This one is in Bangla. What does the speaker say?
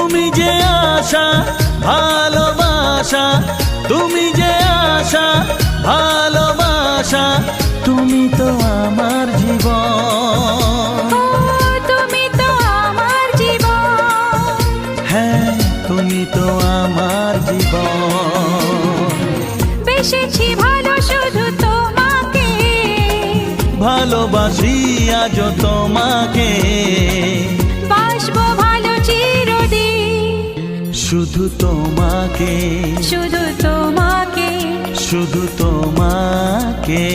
তুমি যে আশা ভালোবাসা, তুমি যে আশা ভালোবাসা, তুমি তো আমার জীবন। ও তুমি তো আমার জীবন, হ্যাঁ তুমি তো আমার জীবন। বেসেছি ভালো শুধু তোমাকে, ভালোবাসি আজ তোমাকে, বাসবো ভালো চিরদিন, শুধু তোমাকে, শুধু তোমাকে, শুধু তোমাকে।